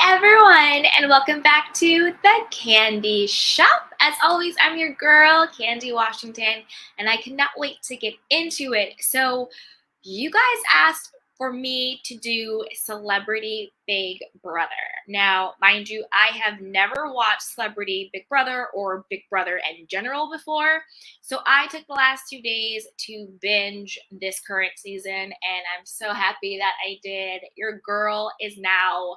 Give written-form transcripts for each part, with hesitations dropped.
everyone, and welcome back to the Candy Shop. As always, I'm your girl, Candy Washington, and I cannot wait to get into it. So, you guys asked for me to do Celebrity Big Brother. Now, mind you, I have never watched Celebrity Big Brother or Big Brother in general before. So I took the last 2 days to binge this current season, and I'm so happy that I did. Your girl is now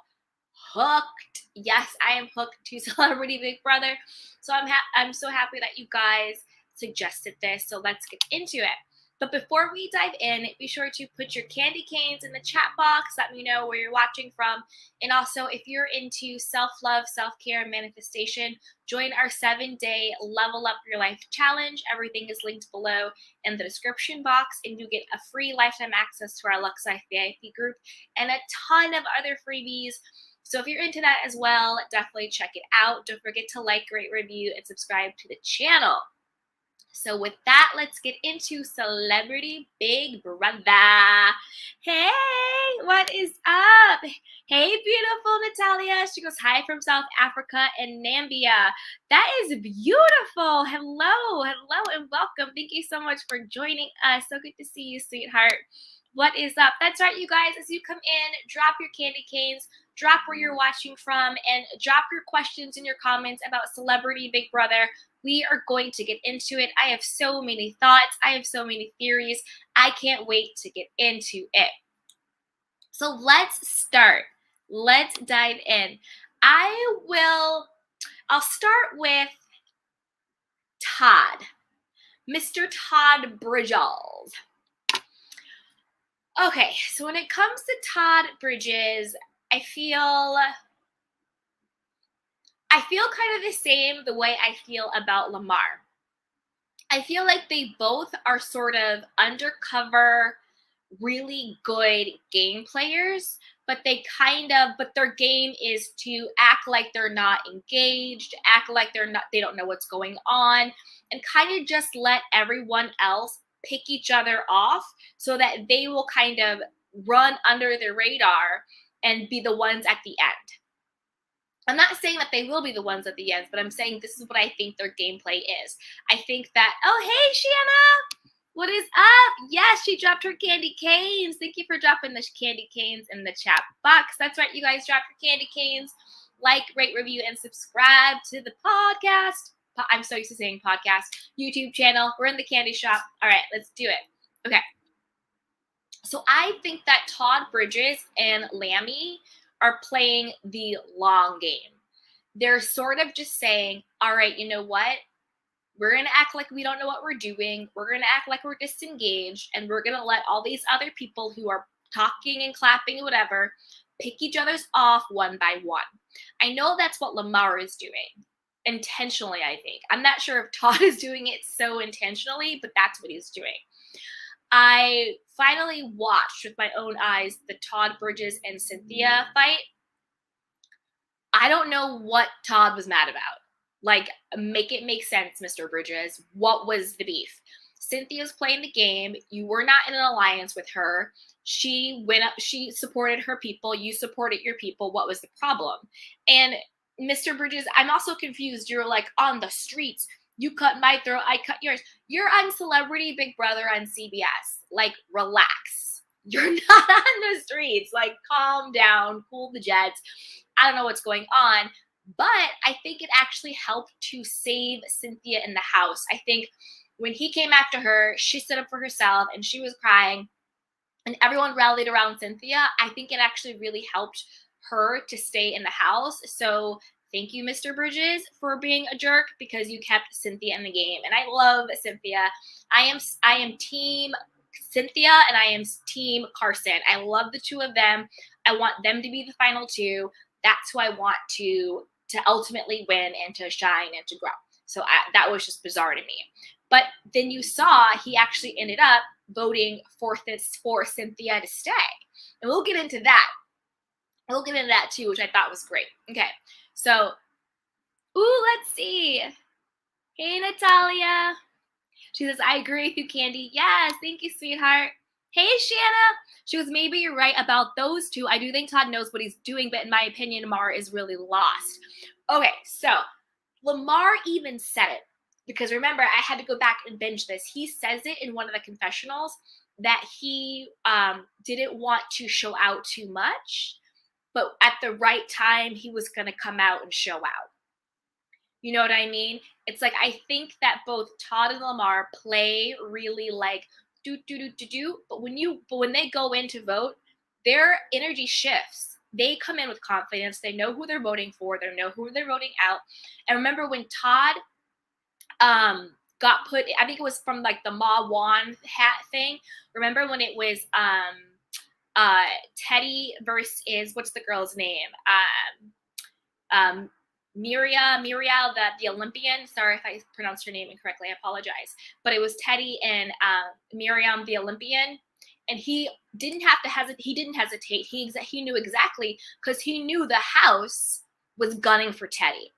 hooked. Yes, I am hooked to Celebrity Big Brother. So I'm so happy that you guys suggested this. So let's get into it. But before we dive in, be sure to put your candy canes in the chat box. Let me know where you're watching from. And also, if you're into self-love, self-care, and manifestation, join our 7-day Level Up Your Life challenge. Everything is linked below in the description box, and you get a free lifetime access to our Lux Life VIP group and a ton of other freebies. So if you're into that as well, definitely check it out. Don't forget to like, rate, review, and subscribe to the channel. So with that, let's get into Celebrity Big Brother. Hey, what is up? Hey, beautiful Natalia. She goes, hi from South Africa and Namibia. That is beautiful. Hello, and welcome. Thank you so much for joining us. So good to see you, sweetheart. What is up? That's right, you guys. As you come in, drop your candy canes, drop where you're watching from, and drop your questions in your comments about Celebrity Big Brother. We are going to get into it. I have so many thoughts. I have so many theories. I can't wait to get into it. So let's start. Let's dive in. I'll start with Todd. Mr. Todd Bridges. Okay, so when it comes to Todd Bridges, I feel kind of the same the way I feel about Lamar. I feel like they both are sort of undercover, really good game players, but their game is to act like they're not engaged, act like they don't know what's going on, and kind of just let everyone else pick each other off so that they will kind of run under the radar and be the ones at the end. I'm not saying that they will be the ones at the end, but I'm saying this is what I think their gameplay is. I think that, oh, hey, Shanna, what is up? Yes, she dropped her candy canes. Thank you for dropping the candy canes in the chat box. That's right, you guys, drop your candy canes. Like, rate, review, and subscribe to the podcast. I'm so used to saying podcast. YouTube channel. We're in the candy shop. All right, let's do it. Okay. So I think that Todd Bridges and Lammy are playing the long game. They're sort of just saying, all right, you know what? We're going to act like we don't know what we're doing. We're going to act like we're disengaged, and we're going to let all these other people who are talking and clapping and whatever pick each other's off one by one. I know that's what Lamar is doing. Intentionally, I think. I'm not sure if Todd is doing it so intentionally, but that's what he's doing. I finally watched with my own eyes the Todd Bridges and Cynthia fight. I don't know what Todd was mad about. Like, make it make sense, Mr. Bridges. What was the beef? Cynthia's playing the game. You were not in an alliance with her. She went up. She supported her people. You supported your people. What was the problem? And Mr. Bridges, I'm also confused. You're like on the streets. You cut my throat. I cut yours. You're on Celebrity Big Brother on CBS. Like, relax. You're not on the streets. Like, calm down. Cool the jets. I don't know what's going on. But I think it actually helped to save Cynthia in the house. I think when he came after her, she stood up for herself and she was crying. And everyone rallied around Cynthia. I think it actually really helped her to stay in the house. So thank you, Mr. Bridges, for being a jerk because you kept Cynthia in the game. And I love Cynthia. I am team Cynthia and I am team Carson. I love the two of them. I want them to be the final two. That's who I want to ultimately win and to shine and to grow. So that was just bizarre to me. But then you saw he actually ended up voting for Cynthia to stay. And we'll get into that. We'll get into that too, which I thought was great. Okay, so, let's see. Hey, Natalia. She says, I agree with you, Candy. Yes, thank you, sweetheart. Hey, Shanna. She goes, maybe you're right about those two. I do think Todd knows what he's doing, but in my opinion, Lamar is really lost. Okay, so Lamar even said it because remember, I had to go back and binge this. He says it in one of the confessionals that he didn't want to show out too much, but at the right time, he was going to come out and show out. You know what I mean? It's like I think that both Todd and Lamar play really like do do do do do, but when they go in to vote, their energy shifts. They come in with confidence. They know who they're voting for. They know who they're voting out. And remember when Todd got put, I think it was from like the Ma Wan hat thing. Remember when it was Teddy versus what's the girl's name? Muriel, the Olympian. Sorry if I pronounced her name incorrectly. I apologize. But it was Teddy and Miriam, the Olympian, and he didn't have to hesitate. He didn't hesitate. He knew exactly because he knew the house was gunning for Teddy.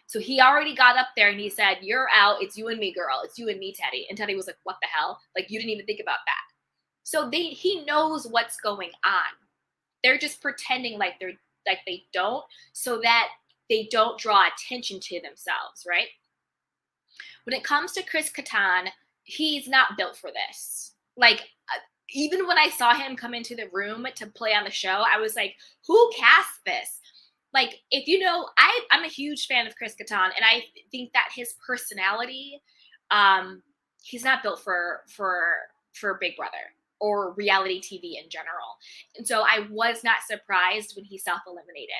So he already got up there and he said, "You're out. It's you and me, girl. It's you and me, Teddy." And Teddy was like, "What the hell? Like you didn't even think about that." So he knows what's going on. They're just pretending like they don't, so that they don't draw attention to themselves, right? When it comes to Chris Kattan, he's not built for this. Like, even when I saw him come into the room to play on the show, I was like, who cast this? Like, if you know, I'm a huge fan of Chris Kattan, and I think that his personality, he's not built for Big Brother or reality TV in general. And so I was not surprised when he self-eliminated.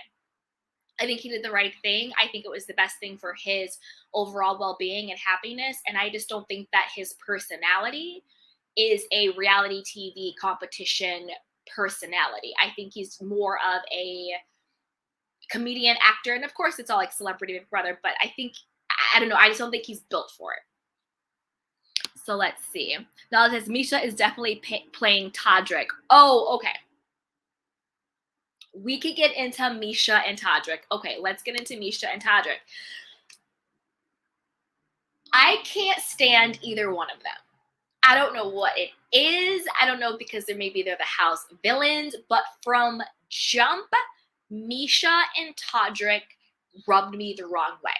I think he did the right thing. I think it was the best thing for his overall well-being and happiness. And I just don't think that his personality is a reality TV competition personality. I think he's more of a comedian, actor. And of course, it's all like Celebrity Big Brother. But I think, I don't know, I just don't think he's built for it. So let's see. Now it says Misha is definitely playing Todrick. Oh, okay. We could get into Misha and Todrick. Okay, let's get into Misha and Todrick. I can't stand either one of them. I don't know what it is. I don't know because they're the house villains, but from jump, Misha and Todrick rubbed me the wrong way.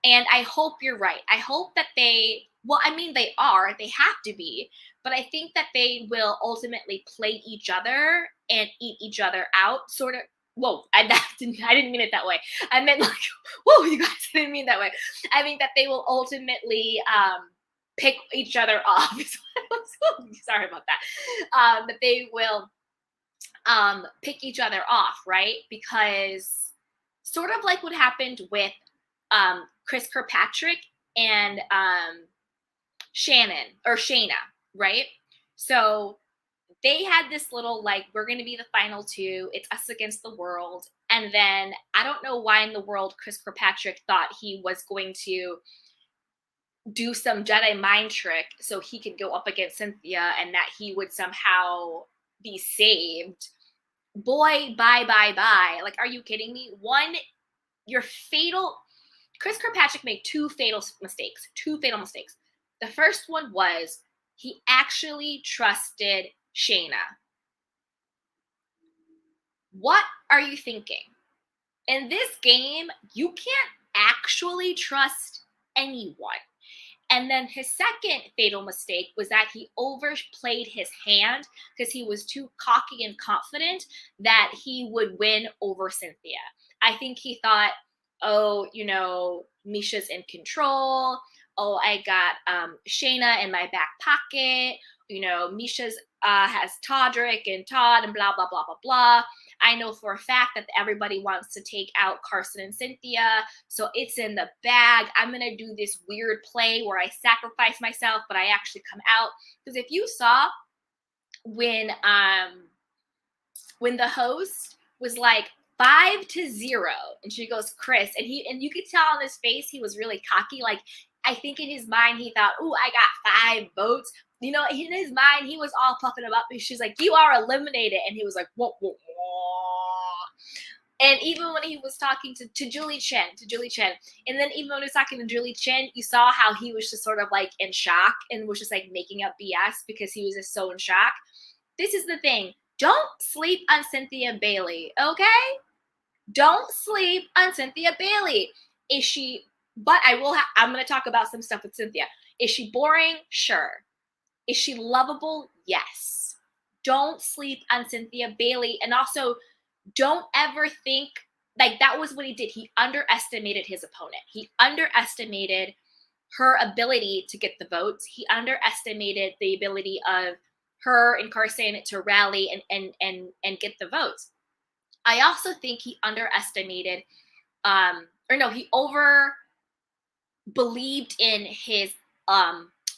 And I hope you're right. I hope that they have to be, but I think that they will ultimately play each other and eat each other out, sort of. Whoa, I didn't mean it that way. I meant like, whoa, you guys, I didn't mean that way. I think that they will ultimately pick each other off. Sorry about that. That they will pick each other off, right? Because sort of like what happened with Chris Kirkpatrick and Shanna, right? So they had this little like, we're going to be the final two. It's us against the world. And then I don't know why in the world Chris Kirkpatrick thought he was going to do some Jedi mind trick so he could go up against Cynthia and that he would somehow be saved. Boy, bye. Like, are you kidding me? Chris Kirkpatrick made two fatal mistakes. The first one was he actually trusted Shayna. What are you thinking? In this game, you can't actually trust anyone. And then his second fatal mistake was that he overplayed his hand because he was too cocky and confident that he would win over Cynthia. I think he thought, oh, Misha's in control. Oh, I got Shayna in my back pocket. Misha's has Todrick and Todd and blah, blah, blah, blah, blah. I know for a fact that everybody wants to take out Carson and Cynthia, so it's in the bag. I'm going to do this weird play where I sacrifice myself, but I actually come out. Because if you saw when the host was like 5-0, and she goes, Chris, and you could tell on his face he was really cocky. Like, I think in his mind he thought, "Ooh, I got 5 votes." In his mind he was all puffing him up. She's like, "You are eliminated," and he was like, "Whoa, whoa, whoa." And even when he was talking to Julie Chen, and then even when he was talking to Julie Chen, you saw how he was just sort of like in shock and was just like making up BS because he was just so in shock. This is the thing. Don't sleep on Cynthia Bailey, okay? Don't sleep on Cynthia Bailey. Is she, but I'm going to talk about some stuff with Cynthia. Is she boring? Sure. Is she lovable? Yes. Don't sleep on Cynthia Bailey. And also, don't ever think, like, that was what he did. He underestimated his opponent. He underestimated her ability to get the votes. He underestimated the ability of her and Carson to rally and get the votes. I also think he underestimated, he over believed in his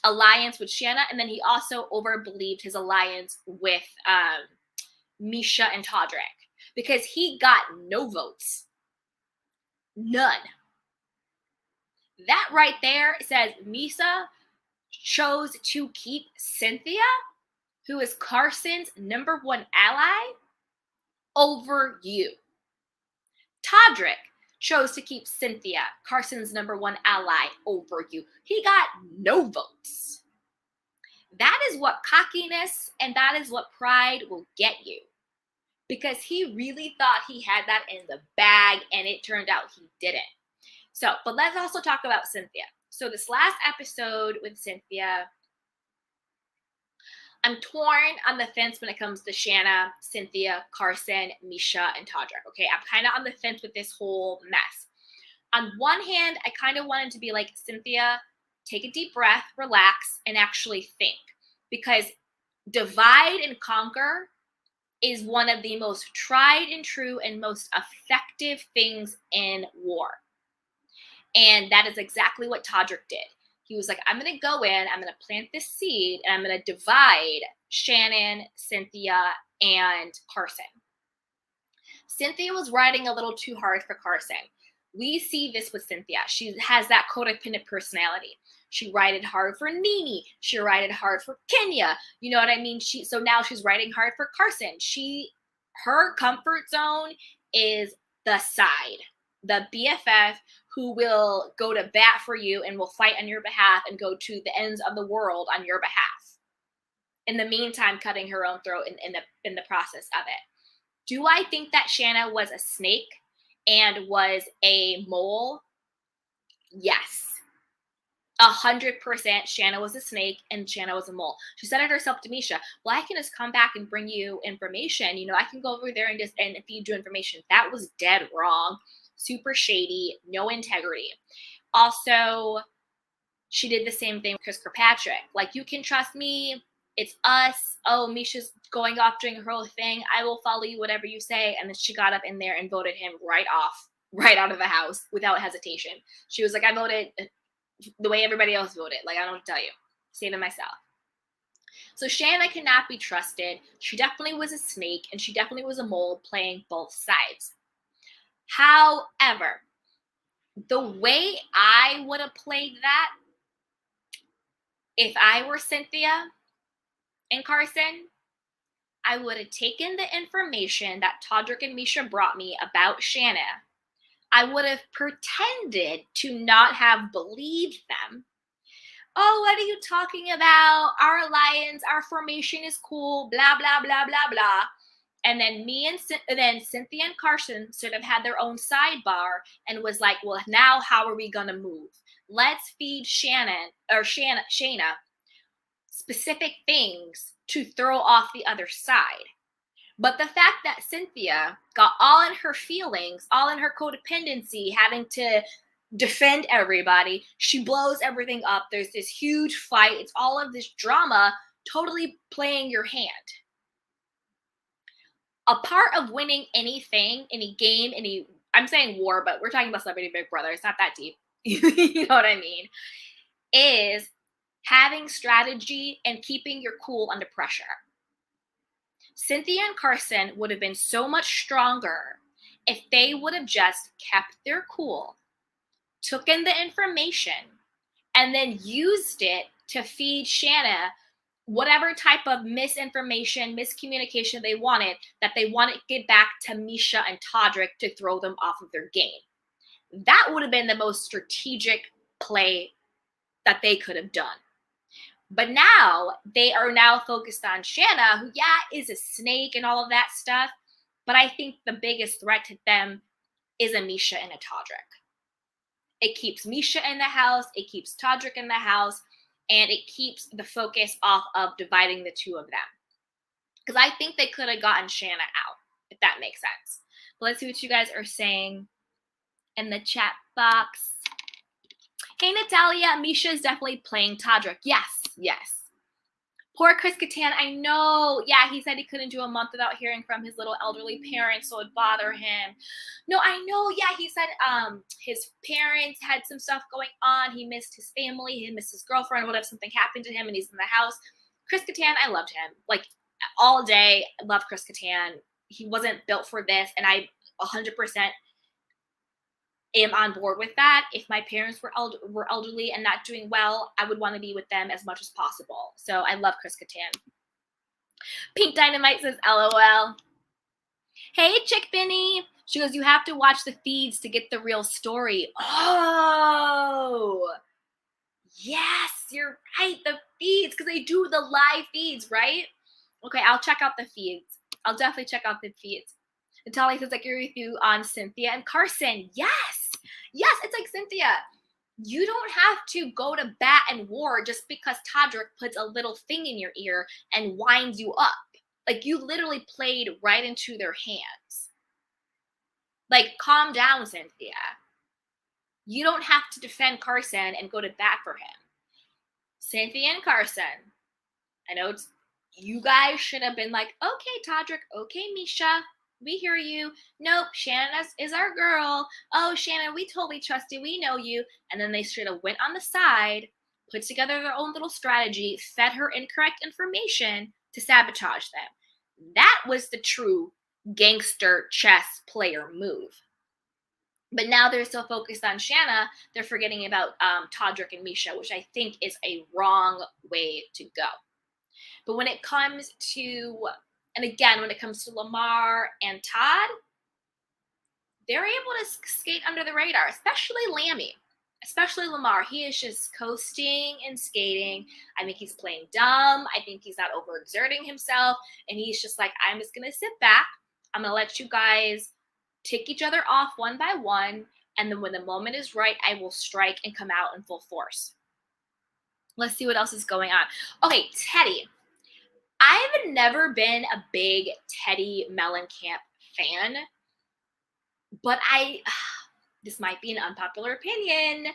alliance with Shanna, and then he also over believed his alliance with Misha and Todrick, because he got no votes. None. That right there says Misha chose to keep Cynthia, who is Carson's #1 ally, over you. Todrick chose to keep Cynthia, Carson's #1 ally, over you. He got no votes. That is what cockiness and that is what pride will get you. Because he really thought he had that in the bag, and it turned out he didn't. So, but let's also talk about Cynthia. So this last episode with Cynthia, I'm torn on the fence when it comes to Shanna, Cynthia, Carson, Misha, and Todrick. Okay, I'm kind of on the fence with this whole mess. On one hand, I kind of wanted to be like, Cynthia, take a deep breath, relax, and actually think. Because divide and conquer is one of the most tried and true and most effective things in war. And that is exactly what Todrick did. He was like, I'm going to go in, I'm going to plant this seed, and I'm going to divide Shannon, Cynthia, and Carson. Cynthia was riding a little too hard for Carson. We see this with Cynthia. She has that codependent personality. She rided hard for Nene. She rided hard for Kenya. You know what I mean? So now she's riding hard for Carson. Her comfort zone is the side, the BFF who will go to bat for you and will fight on your behalf and go to the ends of the world on your behalf. In the meantime, cutting her own throat in the process of it. Do I think that Shanna was a snake and was a mole? Yes. 100% Shanna was a snake and Shanna was a mole. She said it herself to Misha. Well, I can just come back and bring you information. I can go over there and feed you information. That was dead wrong. Super shady. No integrity. Also, she did the same thing with Chris Kirkpatrick. Like, you can trust me. It's us. Oh, Misha's going off doing her whole thing. I will follow you, whatever you say. And then she got up in there and voted him right out of the house without hesitation. She was like, I voted the way everybody else voted. Like, I don't know what to tell you. Say to myself. So Shanna cannot be trusted. She definitely was a snake, and she definitely was a mole playing both sides. However, the way I would have played that, if I were Cynthia and Carson, I would have taken the information that Todrick and Misha brought me about Shanna. I would have pretended to not have believed them. Oh, what are you talking about? Our alliance, our formation is cool, blah, blah, blah, blah, blah. And then then Cynthia and Carson sort of had their own sidebar and was like, well, now how are we going to move? Let's feed Shanna specific things to throw off the other side. But the fact that Cynthia got all in her feelings, all in her codependency, having to defend everybody, she blows everything up. There's this huge fight. It's all of this drama, totally playing your hand. A part of winning anything, any game, I'm saying war, but we're talking about Celebrity Big Brother. It's not that deep. You know what I mean? Is having strategy and keeping your cool under pressure. Cynthia and Carson would have been so much stronger if they would have just kept their cool, took in the information, and then used it to feed Shanna whatever type of misinformation, miscommunication they wanted, that they wanted to get back to Misha and Todrick to throw them off of their game. That would have been the most strategic play that they could have done. But now they are now focused on Shanna, who, yeah, is a snake and all of that stuff. But I think the biggest threat to them is a Misha and a Todrick. It keeps Misha in the house, it keeps Todrick in the house, and it keeps the focus off of dividing the two of them. Because I think they could have gotten Shanna out, if that makes sense. But let's see what you guys are saying in the chat box. Hey, Natalia, Misha is definitely playing Todrick. Yes, yes. Poor Chris Kattan, I know. Yeah, he said he couldn't do a month without hearing from his little elderly parents, so it'd bother him. No, I know. Yeah, he said his parents had some stuff going on. He missed his family. He missed his girlfriend. What if something happened to him and he's in the house? Chris Kattan, I loved him. Like, all day, I love Chris Kattan. He wasn't built for this, and I 100% am on board with that. If my parents were elderly and not doing well, I would want to be with them as much as possible. So I love Chris Kattan. Pink Dynamite says, LOL. Hey, Chick Benny. She goes, you have to watch the feeds to get the real story. Oh, yes, you're right. The feeds, because they do the live feeds, right? Okay, I'll check out the feeds. I'll definitely check out the feeds. Natalia says, I agree with you on Cynthia and Carson. Yes. Yes, it's like Cynthia. You don't have to go to bat and war just because Todrick puts a little thing in your ear and winds you up. Like, you literally played right into their hands. Like, calm down, Cynthia. You don't have to defend Carson and go to bat for him. Cynthia and Carson, I know you guys should have been like, okay, Todrick, okay, Misha, we hear you. Nope, Shanna is our girl. Oh, Shanna, we totally trust you. We know you. And then they should have went on the side, put together their own little strategy, fed her incorrect information to sabotage them. That was the true gangster chess player move. But now they're so focused on Shanna, they're forgetting about Todrick and Misha, which I think is a wrong way to go. But when it comes to, and again, when it comes to Lamar and Todd, they're able to skate under the radar, especially Lammy, especially Lamar. He is just coasting and skating. I think he's playing dumb. I think he's not overexerting himself. And he's just like, I'm just going to sit back. I'm going to let you guys tick each other off one by one. And then when the moment is right, I will strike and come out in full force. Let's see what else is going on. Okay, Teddy. I've never been a big Teddy Mellencamp fan, but this might be an unpopular opinion,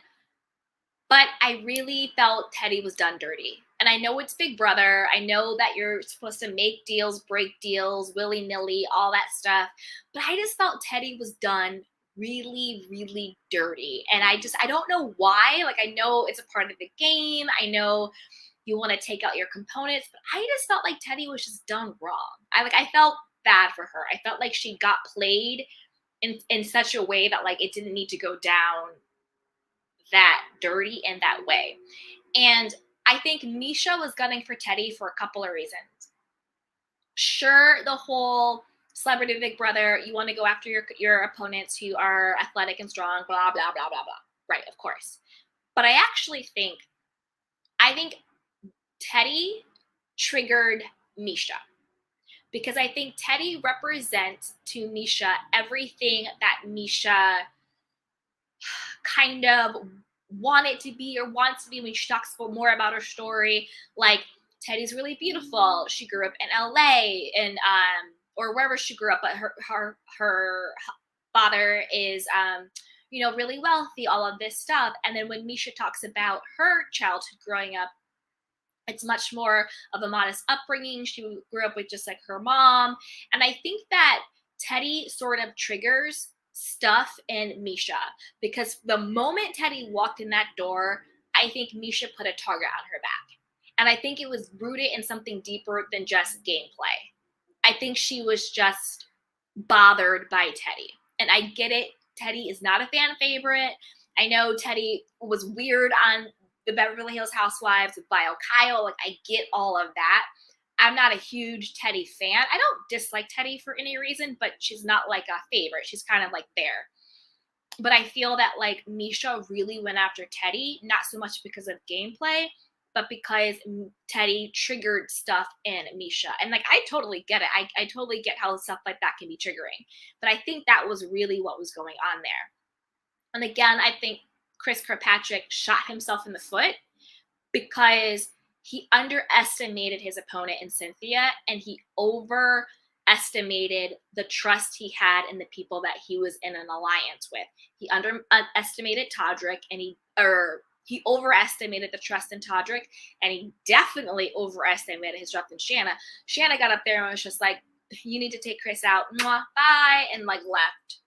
but I really felt Teddy was done dirty. And I know it's Big Brother. I know that you're supposed to make deals, break deals, willy-nilly, all that stuff. But I just felt Teddy was done really, really dirty. And I don't know why. Like, I know it's a part of the game. I know you want to take out your components, but I just felt like Teddy was just done wrong. I felt bad for her. I felt like she got played in such a way that, like, it didn't need to go down that dirty in that way. And I think Misha was gunning for Teddy for a couple of reasons. Sure, the whole celebrity Big Brother, you want to go after your opponents who are athletic and strong, blah, blah, blah, blah, blah. Right, of course. But I think Teddy triggered Misha, because I think Teddy represents to Misha everything that Misha kind of wanted to be or wants to be when she talks more about her story. Like, Teddy's really beautiful. She grew up in LA and or wherever she grew up, but her father is really wealthy, all of this stuff. And then when Misha talks about her childhood growing up, it's much more of a modest upbringing. She grew up with just like her mom. And I think that Teddy sort of triggers stuff in Misha, because the moment Teddy walked in that door, I think Misha put a target on her back. And I think it was rooted in something deeper than just gameplay. I think she was just bothered by Teddy. And I get it. Teddy is not a fan favorite. I know Teddy was weird on the Beverly Hills Housewives with Bio Kyle. Like, I get all of that. I'm not a huge Teddy fan. I don't dislike Teddy for any reason, but she's not like a favorite. She's kind of like there. But I feel that like Misha really went after Teddy, not so much because of gameplay, but because Teddy triggered stuff in Misha. And like, I totally get it. I totally get how stuff like that can be triggering. But I think that was really what was going on there. And again, I think Chris Kirkpatrick shot himself in the foot because he underestimated his opponent in Cynthia, and he overestimated the trust he had in the people that he was in an alliance with. He underestimated Todrick, and he overestimated the trust in Todrick, and he definitely overestimated his trust in Shanna. Shanna got up there and was just like, "You need to take Chris out, mwah, bye," and like left.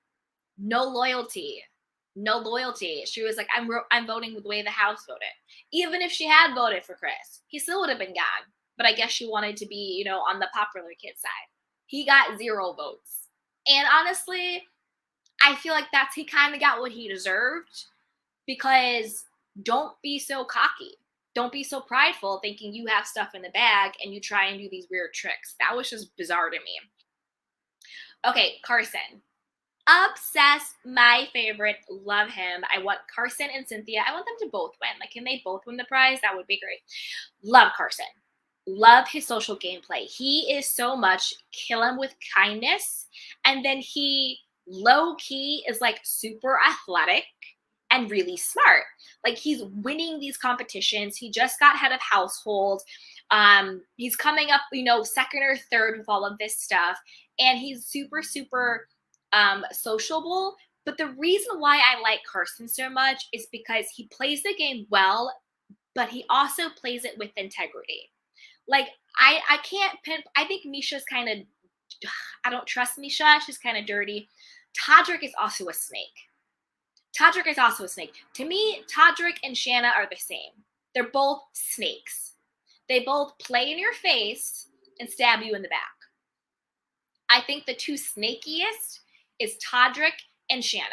No loyalty. No loyalty. She was like, I'm voting with the way the House voted. Even if she had voted for Chris, he still would have been gone. But I guess she wanted to be, on the popular kid side. He got 0 votes. And honestly, I feel like he kind of got what he deserved, because don't be so cocky. Don't be so prideful thinking you have stuff in the bag and you try and do these weird tricks. That was just bizarre to me. Okay, Carson. Obsessed, my favorite, love him. I want Carson and Cynthia. I want them to both win. Like, can they both win the prize? That would be great. Love Carson. Love his social gameplay. He is so much kill him with kindness. And then he low key is like super athletic and really smart. Like, he's winning these competitions. He just got head of household. He's coming up, second or third with all of this stuff. And he's super, super sociable. But the reason why I like Carson so much is because he plays the game well, but he also plays it with integrity. Like, I can't pin. I think Misha's kind of, I don't trust Misha. She's kind of dirty. Todrick is also a snake. To me, Todrick and Shanna are the same. They're both snakes. They both play in your face and stab you in the back. I think the two snakiest is Todrick and Shanna.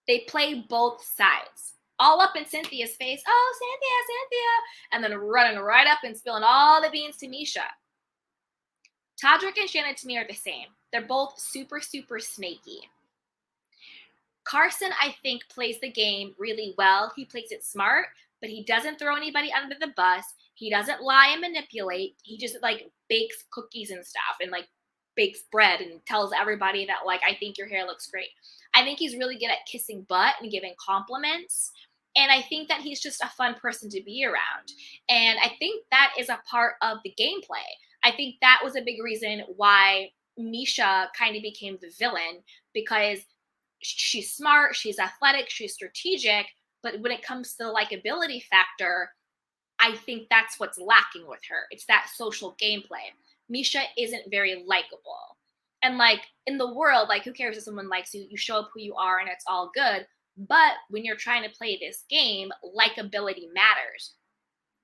They play both sides. All up in Cynthia's face. Oh, Cynthia. And then running right up and spilling all the beans to Misha. Todrick and Shanna to me are the same. They're both super, super snaky. Carson, I think, plays the game really well. He plays it smart, but he doesn't throw anybody under the bus. He doesn't lie and manipulate. He just like bakes cookies and stuff and like bakes bread and tells everybody that like, I think your hair looks great. I think he's really good at kissing butt and giving compliments. And I think that he's just a fun person to be around. And I think that is a part of the gameplay. I think that was a big reason why Misha kind of became the villain, because she's smart, she's athletic, she's strategic, but when it comes to the likability factor, I think that's what's lacking with her. It's that social gameplay. Misha isn't very likable. And like, in the world, like, who cares if someone likes you? You show up who you are and it's all good. But when you're trying to play this game, likability matters.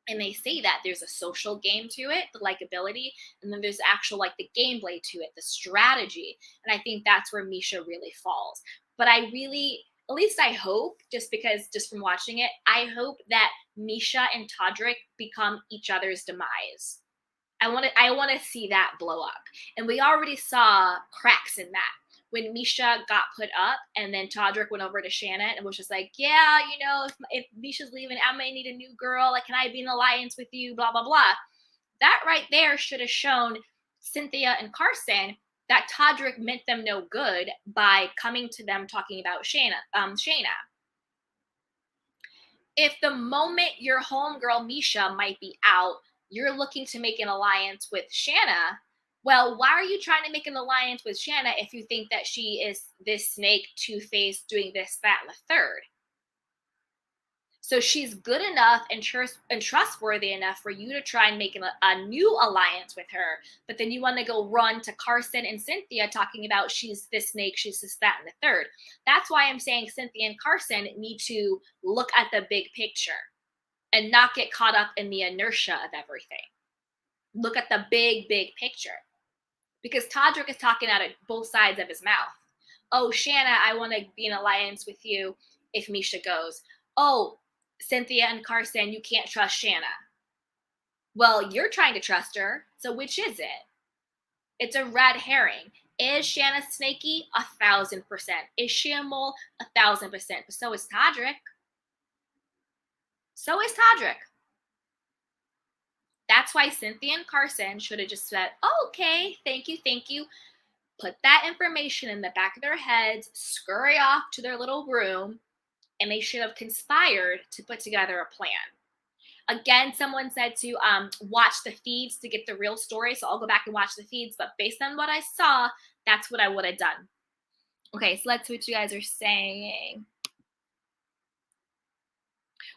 And they say that there's a social game to it, the likability, and then there's actual like the gameplay to it, the strategy. And I think that's where Misha really falls. But I really, at least I hope, just from watching it, I hope that Misha and Todrick become each other's demise. I want to see that blow up. And we already saw cracks in that. When Misha got put up and then Todrick went over to Shannon and was just like, yeah, if Misha's leaving, I may need a new girl. Like, can I be in alliance with you? Blah, blah, blah. That right there should have shown Cynthia and Carson that Todrick meant them no good by coming to them talking about Shayna. If the moment your homegirl Misha might be out, you're looking to make an alliance with Shanna, well, why are you trying to make an alliance with Shanna if you think that she is this snake, two-faced, doing this, that, and the third? So she's good enough and trustworthy enough for you to try and make a new alliance with her, but then you want to go run to Carson and Cynthia talking about she's this snake, she's this, that, and the third. That's why I'm saying Cynthia and Carson need to look at the big picture and not get caught up in the inertia of everything. Look at the big, big picture. Because Todrick is talking out of both sides of his mouth. Oh, Shanna, I want to be in alliance with you if Misha goes. Oh, Cynthia and Carson, you can't trust Shanna. Well, you're trying to trust her, so which is it? It's a red herring. Is Shanna snaky? 1,000%. Is she a mole? 1,000%. But so is Todrick. So is Todrick. That's why Cynthia and Carson should have just said, oh, okay, thank you, thank you. Put that information in the back of their heads, scurry off to their little room, and they should have conspired to put together a plan. Again, someone said to watch the feeds to get the real story. So I'll go back and watch the feeds. But based on what I saw, that's what I would have done. Okay, so let's see what you guys are saying.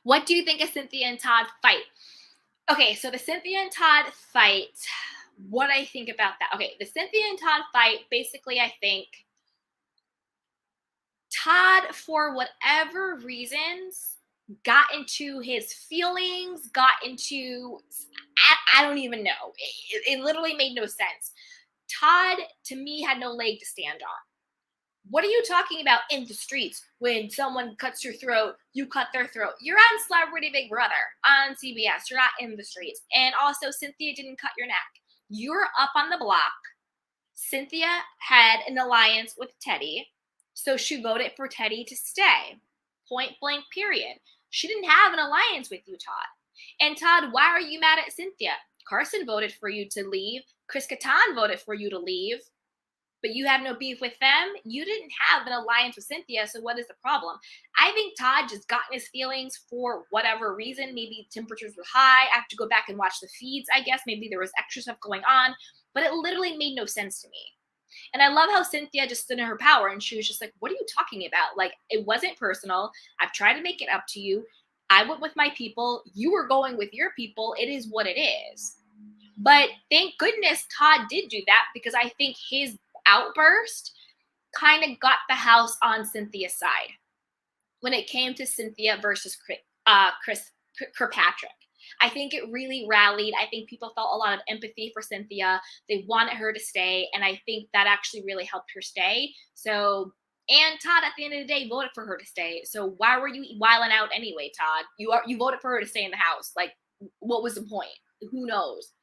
What do you think of Cynthia and Todd fight? Okay, so the Cynthia and Todd fight, what I think about that. Okay, the Cynthia and Todd fight, basically, I think Todd, for whatever reasons, got into his feelings, got into, I don't even know. It literally made no sense. Todd, to me, had no leg to stand on. What are you talking about in the streets? When someone cuts your throat, you cut their throat. You're on Celebrity Big Brother on CBS. You're not in the streets. And also, Cynthia didn't cut your neck. You're up on the block. Cynthia had an alliance with Teddy, so she voted for Teddy to stay. Point blank, period. She didn't have an alliance with you, Todd. And Todd, why are you mad at Cynthia? Carson voted for you to leave. Chris Kattan voted for you to leave. But you have no beef with them. You didn't have an alliance with Cynthia, so what is the problem? I think Todd just got in his feelings for whatever reason. Maybe temperatures were high. I have to go back and watch the feeds, I guess. Maybe there was extra stuff going on. But it literally made no sense to me. And I love how Cynthia just stood in her power, and she was just like, what are you talking about? Like, it wasn't personal. I've tried to make it up to you. I went with my people. You were going with your people. It is what it is. But thank goodness Todd did do that, because I think his outburst kind of got the house on Cynthia's side when it came to Cynthia versus Kirkpatrick. I think it really rallied. I think people felt a lot of empathy for Cynthia. They wanted her to stay, and I think that actually really helped her stay. So, and Todd, at the end of the day, voted for her to stay. So why were you wiling out anyway, Todd? You voted for her to stay in the house. Like, what was the point? Who knows?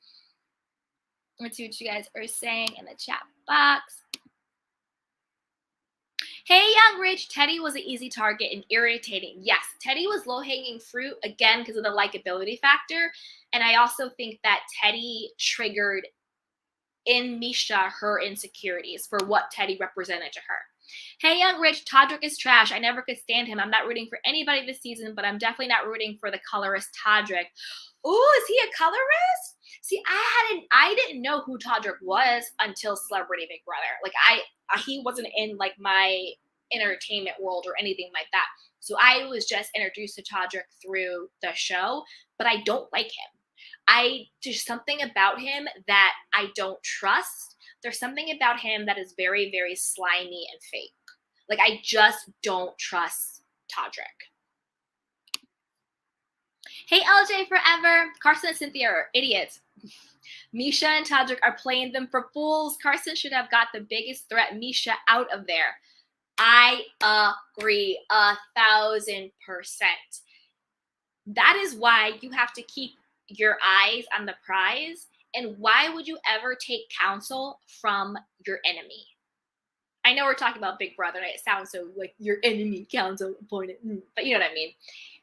Let's see what you guys are saying in the chat box. Hey, Young Rich, Teddy was an easy target and irritating. Yes, Teddy was low-hanging fruit, again, because of the likability factor. And I also think that Teddy triggered in Misha her insecurities for what Teddy represented to her. Hey, Young Rich, Todrick is trash. I never could stand him. I'm not rooting for anybody this season, but I'm definitely not rooting for the colorist Todrick. Ooh, is he a colorist? See, I didn't know who Todrick was until Celebrity Big Brother. Like, he wasn't in like my entertainment world or anything like that. So I was just introduced to Todrick through the show, but I don't like him. There's something about him that I don't trust. There's something about him that is very, very slimy and fake. Like, I just don't trust Todrick. Hey, LJ Forever. Carson and Cynthia are idiots. Misha and Todrick are playing them for fools. Carson should have got the biggest threat, Misha, out of there. I agree 1,000%. That is why you have to keep your eyes on the prize. And why would you ever take counsel from your enemy? I know we're talking about Big Brother, and it sounds so like your enemy counsel appointed, but you know what I mean.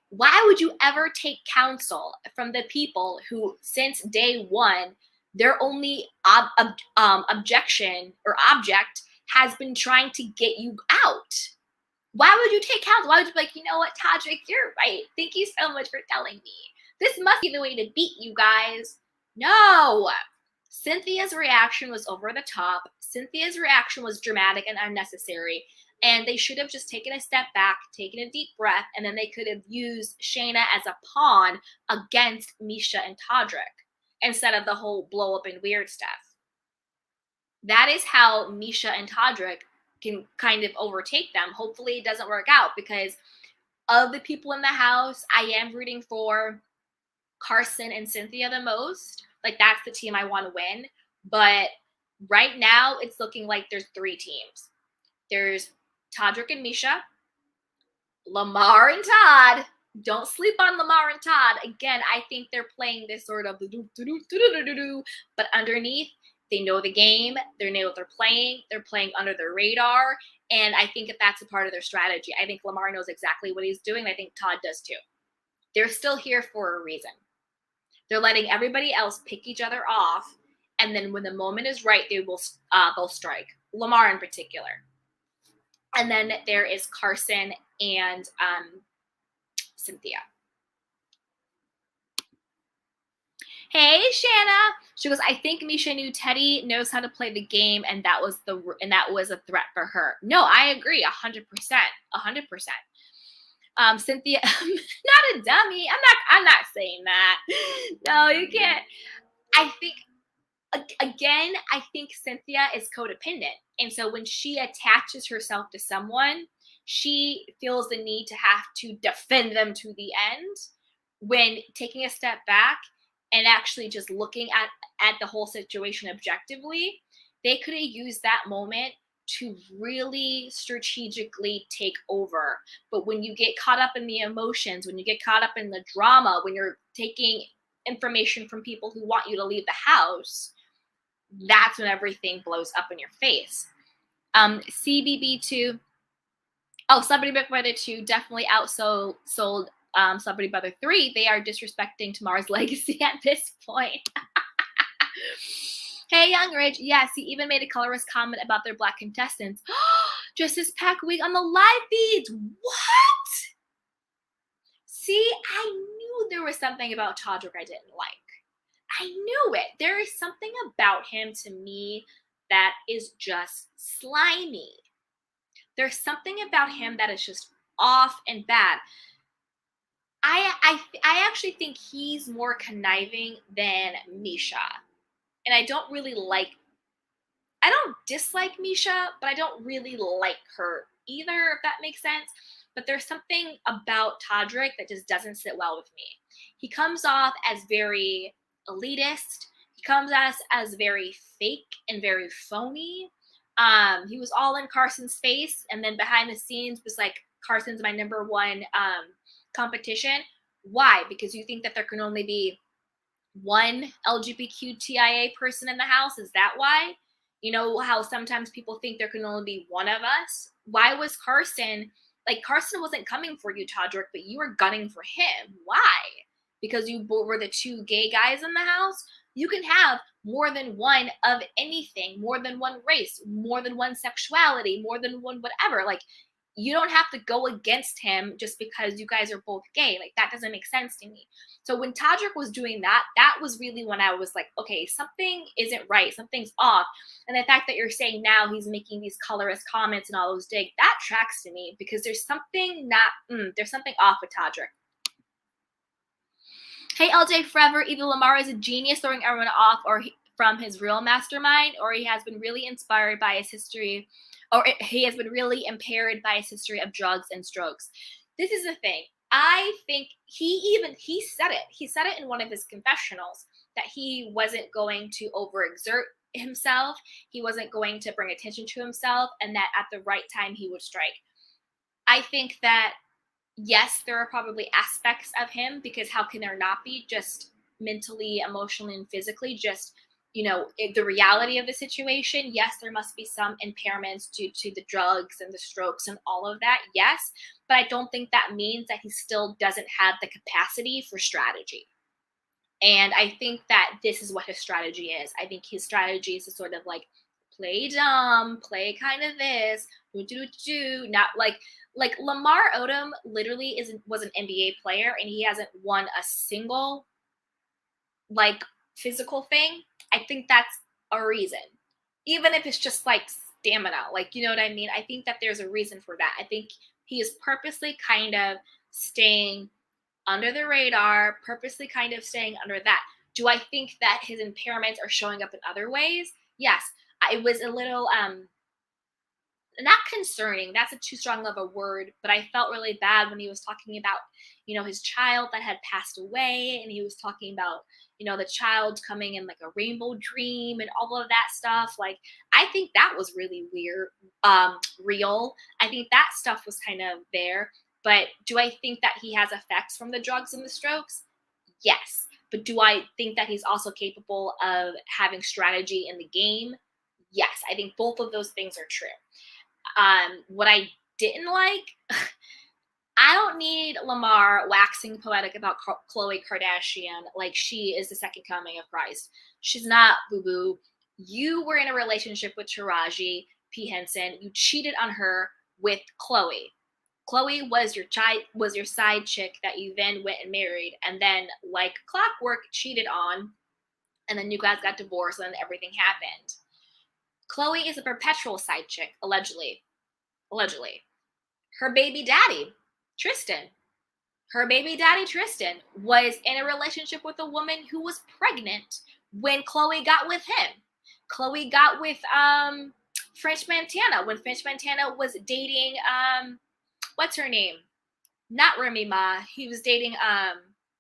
Why would you ever take counsel from the people who, since day one, their only objection or object has been trying to get you out? Why would you take counsel? Why would you be like, you know what, Todrick, you're right. Thank you so much for telling me. This must be the way to beat you guys. No. Cynthia's reaction was over the top. Cynthia's reaction was dramatic and unnecessary. And they should have just taken a step back, taken a deep breath, and then they could have used Shanna as a pawn against Misha and Todrick instead of the whole blow up and weird stuff. That is how Misha and Todrick can kind of overtake them. Hopefully it doesn't work out, because of the people in the house, I am rooting for Carson and Cynthia the most. Like, that's the team I want to win. But right now it's looking like there's 3 teams. There's Todrick and Misha, Lamar and Todd, Don't sleep on Lamar and Todd. Again, I think they're playing this sort of but underneath, they know the game. They know what they're playing. They're playing under their radar. And I think that that's a part of their strategy. I think Lamar knows exactly what he's doing. I think Todd does too. They're still here for a reason. They're letting everybody else pick each other off. And then when the moment is right, they'll strike. Lamar in particular. And then there is Carson and Cynthia. Hey, Shanna. She goes, I think Misha knew Teddy knows how to play the game, and that was a threat for her. No, I agree, 100%, 100%. Cynthia, not a dummy. I'm not saying that. No, you can't. I think again, I think Cynthia is codependent, and so when she attaches herself to someone, she feels the need to have to defend them to the end. When taking a step back and actually just looking at the whole situation objectively, they could have used that moment to really strategically take over. But when you get caught up in the emotions, when you get caught up in the drama, when you're taking information from people who want you to leave the house, that's when everything blows up in your face. CBB2, Celebrity Big Brother 2 definitely outsold Celebrity Brother 3. They are disrespecting Tamar's legacy at this point. Hey, Young Rich. Yes, he even made a colorist comment about their black contestants. Just this pack week on the live feeds. What? See, I knew there was something about Todrick I didn't like. I knew it. There is something about him to me that is just slimy. There's something about him that is just off and bad. I actually think he's more conniving than Misha. And I don't dislike Misha, but I don't really like her either, if that makes sense. But there's something about Todrick that just doesn't sit well with me. He comes off as very elitist. He comes as very fake and very phony. He was all in Carson's face, and then behind the scenes was like, Carson's my number one competition. Why? Because you think that there can only be one LGBTQIA person in the house? Is that why? You know how sometimes people think there can only be one of us? Why was Carson wasn't coming for you, Todrick, but you were gunning for him? Why? Because you were the two gay guys in the house? You can have more than one of anything, more than one race, more than one sexuality, more than one whatever. Like, you don't have to go against him just because you guys are both gay. Like, that doesn't make sense to me. So when Todrick was doing that, that was really when I was like, okay, something isn't right. Something's off. And the fact that you're saying now he's making these colorist comments and all those digs, that tracks to me, because there's something off with Todrick. Hey, LJ Forever, either Lamar is a genius throwing everyone off from his real mastermind, or he has been really inspired by his history, or he has been really impaired by his history of drugs and strokes. This is the thing. I think he said it. He said it in one of his confessionals that he wasn't going to overexert himself. He wasn't going to bring attention to himself, and that at the right time he would strike. I think that, yes, there are probably aspects of him, because how can there not be, just mentally, emotionally, and physically, just, the reality of the situation. Yes, there must be some impairments due to the drugs and the strokes and all of that. Yes, but I don't think that means that he still doesn't have the capacity for strategy. And I think that this is what his strategy is. I think his strategy is to sort of like play dumb, play kind of this, not like Lamar Odom literally was an NBA player, and he hasn't won a single like physical thing. I think that's a reason. Even if it's just like stamina, like, you know what I mean? I think that there's a reason for that. I think he is purposely kind of staying under the radar, purposely kind of staying under that. Do I think that his impairments are showing up in other ways? Yes. It was a little not concerning, that's a too strong of a word, but I felt really bad when he was talking about, his child that had passed away, and he was talking about, the child coming in like a rainbow dream and all of that stuff. Like, I think that was really weird, real. I think that stuff was kind of there, But do I think that he has effects from the drugs and the strokes? Yes. But do I think that he's also capable of having strategy in the game? Yes. I think both of those things are true. What I didn't like, I don't need Lamar waxing poetic about Khloe Kardashian like she is the second coming of Christ. She's not, boo boo. You were in a relationship with Taraji P. Henson. You cheated on her with Khloe. Khloe was your side chick that you then went and married, and then like clockwork cheated on, and then you guys got divorced, and then everything happened. Khloe is a perpetual side chick, allegedly. Allegedly. Her baby daddy, Tristan. Her baby daddy, Tristan, was in a relationship with a woman who was pregnant when Khloe got with him. Khloe got with French Montana when French Montana was dating what's her name? Not Remy Ma. He was dating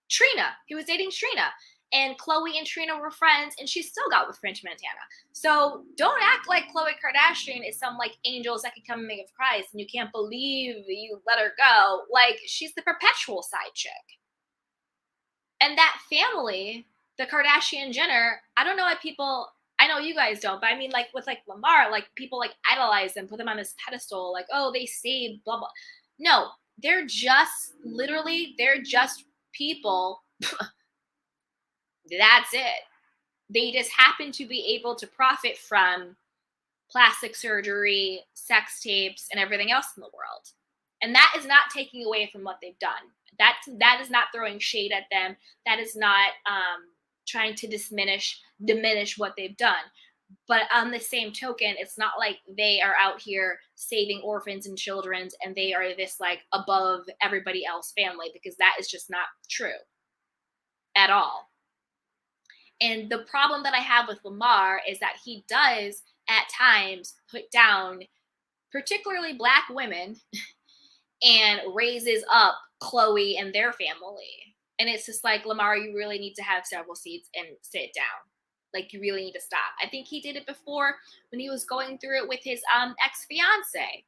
Trina. He was dating Trina. And Khloe and Trina were friends, and she still got with French Montana. So don't act like Khloe Kardashian is some like angel second coming of Christ, and you can't believe you let her go. Like, she's the perpetual side chick. And that family, the Kardashian Jenner, I don't know why people, I know you guys don't, but I mean, like with like Lamar, like people like idolize them, put them on this pedestal, like, oh, they saved blah blah. No, they're just people. That's it. They just happen to be able to profit from plastic surgery, sex tapes, and everything else in the world. And that is not taking away from what they've done. That is not throwing shade at them. That is not trying to diminish what they've done. But on the same token, it's not like they are out here saving orphans and children and they are this like above everybody else family, because that is just not true at all. And the problem that I have with Lamar is that he does at times put down particularly Black women and raises up Khloe and their family. And it's just like, Lamar, you really need to have several seats and sit down. Like, you really need to stop. I think he did it before when he was going through it with his ex-fiance.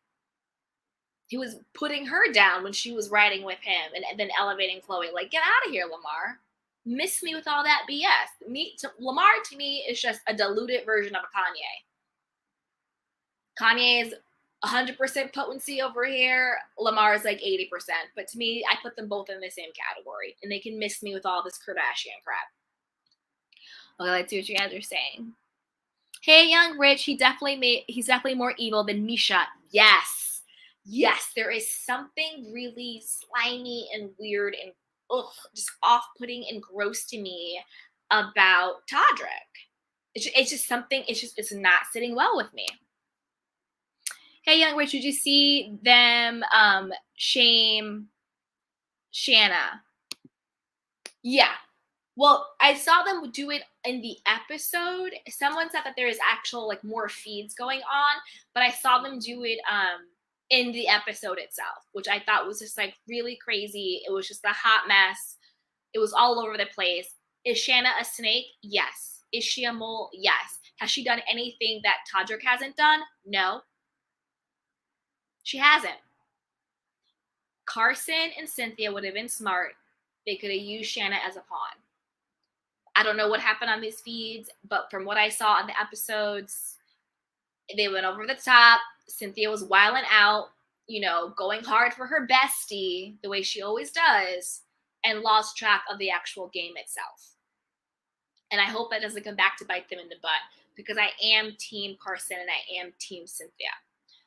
He was putting her down when she was riding with him and then elevating Khloe. Like, get out of here, Lamar. Miss me with all that BS. Lamar to me is just a diluted version of a Kanye. Kanye is 100% potency over here. Lamar is like 80%. But to me, I put them both in the same category, and they can miss me with all this Kardashian crap. Okay, let's see what you guys are saying. Hey, Young Rich, he's definitely more evil than Misha. Yes, there is something really slimy and weird and just off-putting and gross to me about Todrick. It's just something. It's not sitting well with me. Hey, Young Rich, did you see them shame Shanna? Yeah. Well, I saw them do it in the episode. Someone said that there is actual like more feeds going on, but I saw them do it in the episode itself, which I thought was just like really crazy. It was just a hot mess. It was all over the place. Is Shanna a snake? Yes. Is she a mole? Yes. Has she done anything that Todrick hasn't done? No. She hasn't. Carson and Cynthia would have been smart. They could have used Shanna as a pawn. I don't know what happened on these feeds, but from what I saw on the episodes, they went over the top. Cynthia was wilding out, going hard for her bestie, the way she always does, and lost track of the actual game itself. And I hope that doesn't come back to bite them in the butt, because I am Team Carson and I am Team Cynthia.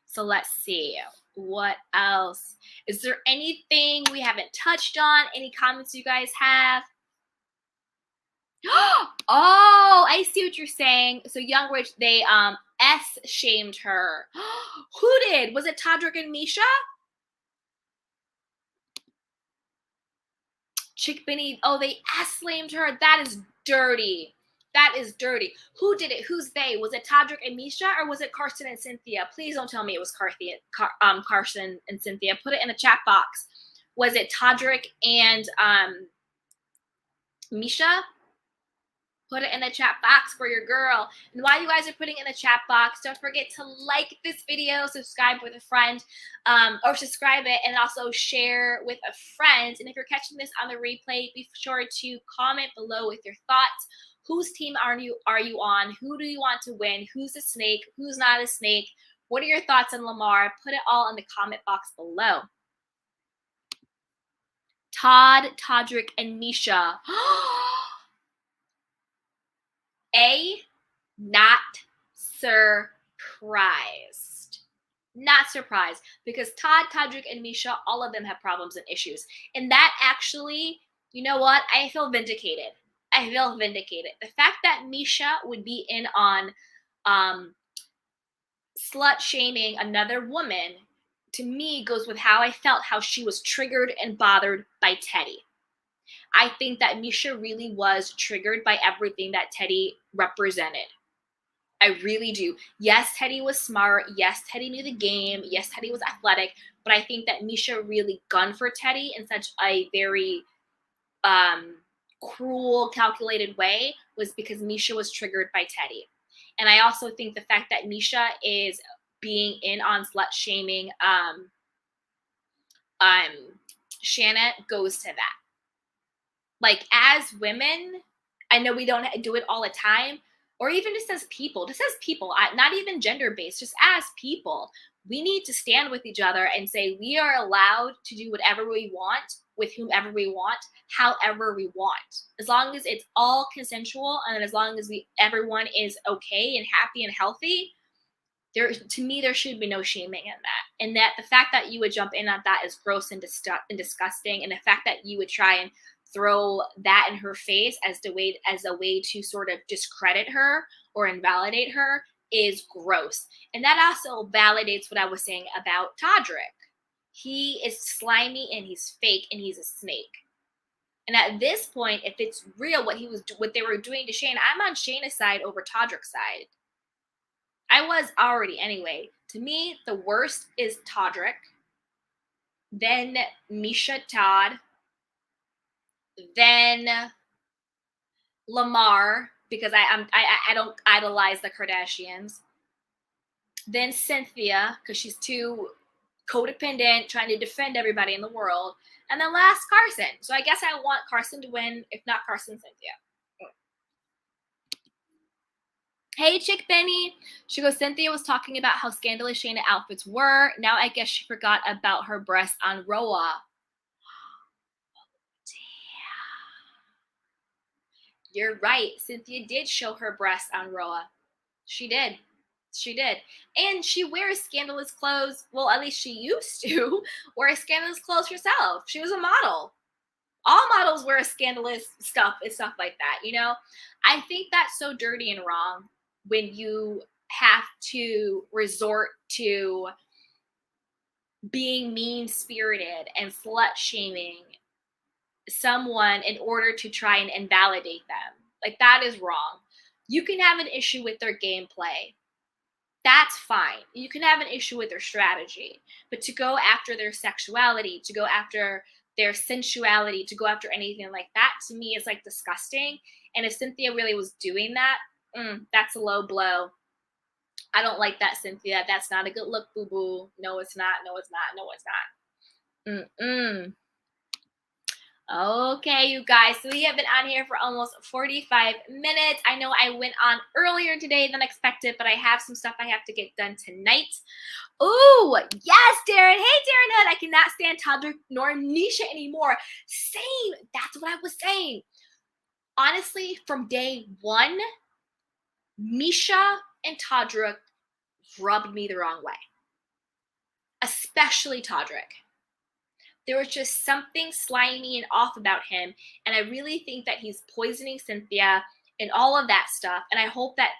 So let's see. What else? Is there anything we haven't touched on? Any comments you guys have? Oh, I see what you're saying. So Young Rich, they S-shamed her. Who did? Was it Todrick and Misha? Chick Benny. Oh, they S-lamed her. That is dirty. That is dirty. Who did it? Who's they? Was it Todrick and Misha, or was it Carson and Cynthia? Please don't tell me it was Carson and Cynthia. Put it in the chat box. Was it Todrick and Misha? Put it in the chat box for your girl. And while you guys are putting it in the chat box, don't forget to like this video, subscribe with a friend, or subscribe it, and also share with a friend. And if you're catching this on the replay, be sure to comment below with your thoughts. Whose team are you on? Who do you want to win? Who's a snake? Who's not a snake? What are your thoughts on Lamar? Put it all in the comment box below. Todd, Todrick, and Misha. Not surprised. Not surprised, because Todd, Todrick, and Misha, all of them have problems and issues. And that actually, you know what? I feel vindicated. I feel vindicated. The fact that Misha would be in on slut shaming another woman, to me, goes with how I felt, how she was triggered and bothered by Teddy. I think that Misha really was triggered by everything that Teddy represented. I really do. Yes, Teddy was smart. Yes, Teddy knew the game. Yes, Teddy was athletic. But I think that Misha really gunned for Teddy in such a very cruel, calculated way, was because Misha was triggered by Teddy. And I also think the fact that Misha is being in on slut shaming Shanna goes to that. Like, as women, I know we don't do it all the time, or even just as people, not even gender-based, just as people, we need to stand with each other and say we are allowed to do whatever we want with whomever we want, however we want, as long as it's all consensual and as long as everyone is okay and happy and healthy. To me, there should be no shaming in that. And that the fact that you would jump in on that is gross and disgusting, and the fact that you would try and throw that in her face as a way to sort of discredit her or invalidate her is gross. And that also validates what I was saying about Todrick. He is slimy and he's fake and he's a snake. And at this point, if it's real what they were doing to Shane, I'm on Shayna's side over Todrick's side. I was already anyway. To me, the worst is Todrick, then Misha, Todd, then Lamar, because I don't idolize the Kardashians, then Cynthia, because she's too codependent, trying to defend everybody in the world, and then last, Carson. So I guess I want Carson to win, if not Carson, Cynthia. Hey, Chick Benny. She goes, Cynthia was talking about how scandalous Shayna outfits were. Now I guess she forgot about her breasts on Roa. You're right. Cynthia did show her breasts on Roa. She did. She did. And she wears scandalous clothes. Well, at least she used to wear scandalous clothes herself. She was a model. All models wear scandalous stuff and stuff like that, you know? I think that's so dirty and wrong when you have to resort to being mean-spirited and slut-shaming someone in order to try and invalidate them. Like, that is wrong. You can have an issue with their gameplay. That's fine. You can have an issue with their strategy. But to go after their sexuality, to go after their sensuality, to go after anything like that, to me is like disgusting. And if Cynthia really was doing that, that's a low blow. I don't like that, Cynthia. That's not a good look, boo-boo. No, it's not. No, it's not. No, it's not. Okay, you guys, so we have been on here for almost 45 minutes. I know I went on earlier today than expected, but I have some stuff I have to get done tonight. Ooh, yes, Darren. Hey, Darren Hood. I cannot stand Todd nor Misha anymore. Same. That's what I was saying. Honestly, from day one, Misha and Todrick rubbed me the wrong way. Especially Todrick. There was just something slimy and off about him, and I really think that he's poisoning Cynthia and all of that stuff, and I hope that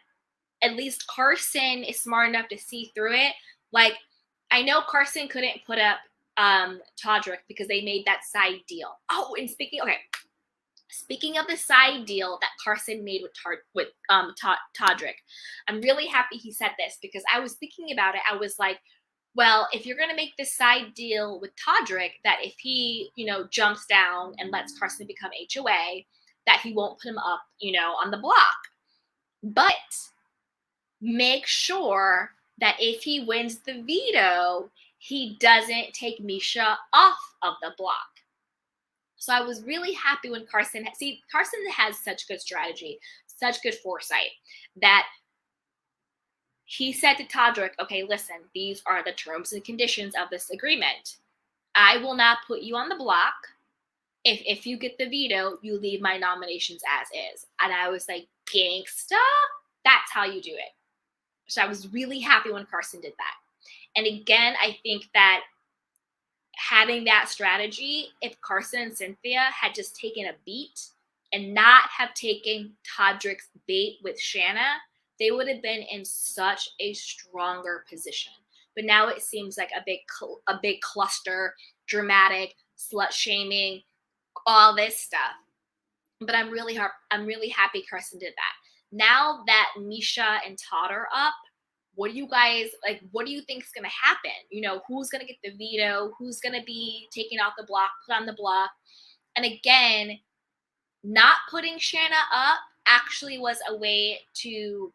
at least Carson is smart enough to see through it. Like, I know Carson couldn't put up Todrick because they made that side deal. Oh, and speaking of the side deal that Carson made with Todrick, I'm really happy he said this, because I was thinking about it. I was like, well, if you're going to make this side deal with Todrick, that if he, jumps down and lets Carson become HOA, that he won't put him up, on the block. But make sure that if he wins the veto, he doesn't take Misha off of the block. So I was really happy when Carson has such good strategy, such good foresight, that he said to Todrick, okay, listen, these are the terms and conditions of this agreement. I will not put you on the block. If you get the veto, you leave my nominations as is. And I was like, gangsta, that's how you do it. So I was really happy when Carson did that. And again, I think that having that strategy, if Carson and Cynthia had just taken a beat and not have taken Todrick's bait with Shanna, they would have been in such a stronger position. But now it seems like a big cluster, dramatic, slut shaming, all this stuff. But I'm really happy Carson did that. Now that Misha and Todd are up, what do you guys like? What do you think is going to happen? Who's going to get the veto? Who's going to be taken off the block, put on the block? And again, not putting Shanna up actually was a way to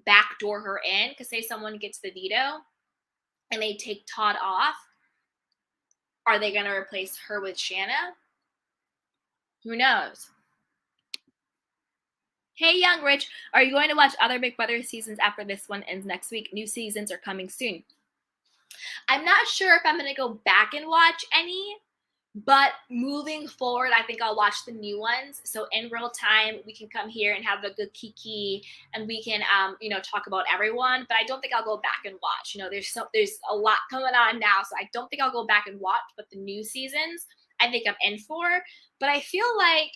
backdoor her in, because say someone gets the veto and they take Todd off, are they going to replace her with Shanna? Who knows? Hey, Young Rich, are you going to watch other Big Brother seasons after this one ends next week? New seasons are coming soon. I'm not sure if I'm going to go back and watch any, but moving forward, I think I'll watch the new ones. So in real time, we can come here and have a good kiki, and we can, talk about everyone. But I don't think I'll go back and watch. There's a lot coming on now, so I don't think I'll go back and watch. But the new seasons, I think I'm in for. But I feel like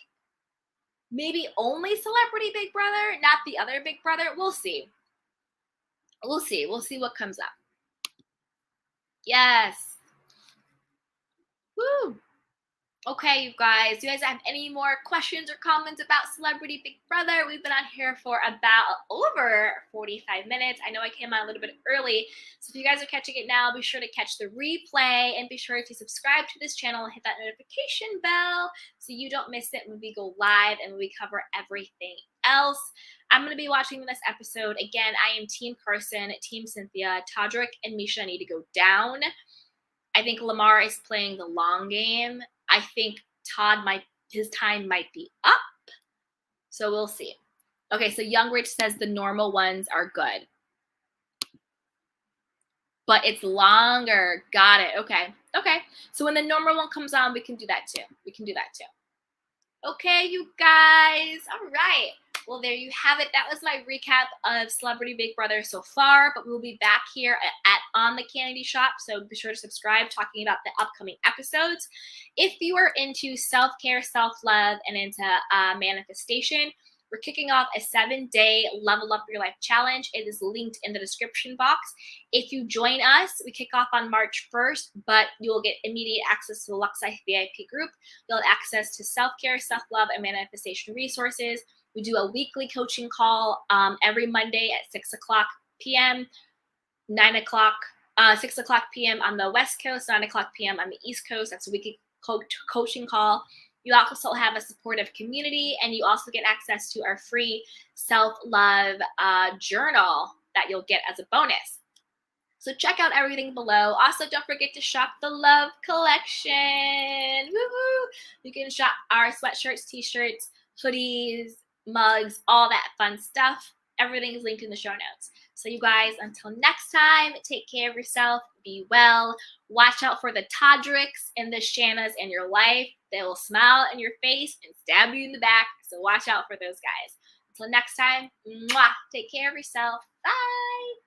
maybe only Celebrity Big Brother, not the other Big Brother. We'll see. We'll see what comes up. Yes. Woo. Okay, you guys. Do you guys have any more questions or comments about Celebrity Big Brother? We've been on here for about over 45 minutes. I know I came on a little bit early. So if you guys are catching it now, be sure to catch the replay and be sure to subscribe to this channel and hit that notification bell so you don't miss it when we go live and when we cover everything else. I'm going to be watching this episode. Again, I am Team Carson, Team Cynthia. Todrick and Misha need to go down. I think Lamar is playing the long game. I think his time might be up. So we'll see. Okay, so Young Rich says the normal ones are good. But it's longer. Got it. Okay. So when the normal one comes on, we can do that too. Okay, you guys. All right. Well, there you have it. That was my recap of Celebrity Big Brother so far, but we'll be back here on the Candy Shop, so be sure to subscribe, talking about the upcoming episodes. If you are into self-care, self-love, and into manifestation, we're kicking off a 7-day Level Up Your Life challenge. It is linked in the description box. If you join us, we kick off on March 1st, but you will get immediate access to the Lux Life VIP group. You'll have access to self-care, self-love, and manifestation resources. We do a weekly coaching call every Monday at 6 o'clock p.m., 6 o'clock p.m. on the West Coast, 9 o'clock p.m. on the East Coast. That's a weekly coaching call. You also have a supportive community, and you also get access to our free self-love journal that you'll get as a bonus. So check out everything below. Also, don't forget to shop the Love Collection. Woohoo! You can shop our sweatshirts, t-shirts, hoodies, mugs, all that fun stuff. Everything is linked in the show notes. So you guys, until next time, take care of yourself, be well, watch out for the Todricks and the Shannas in your life. They will smile in your face and stab you in the back, so watch out for those guys. Until next time, mwah, take care of yourself. Bye!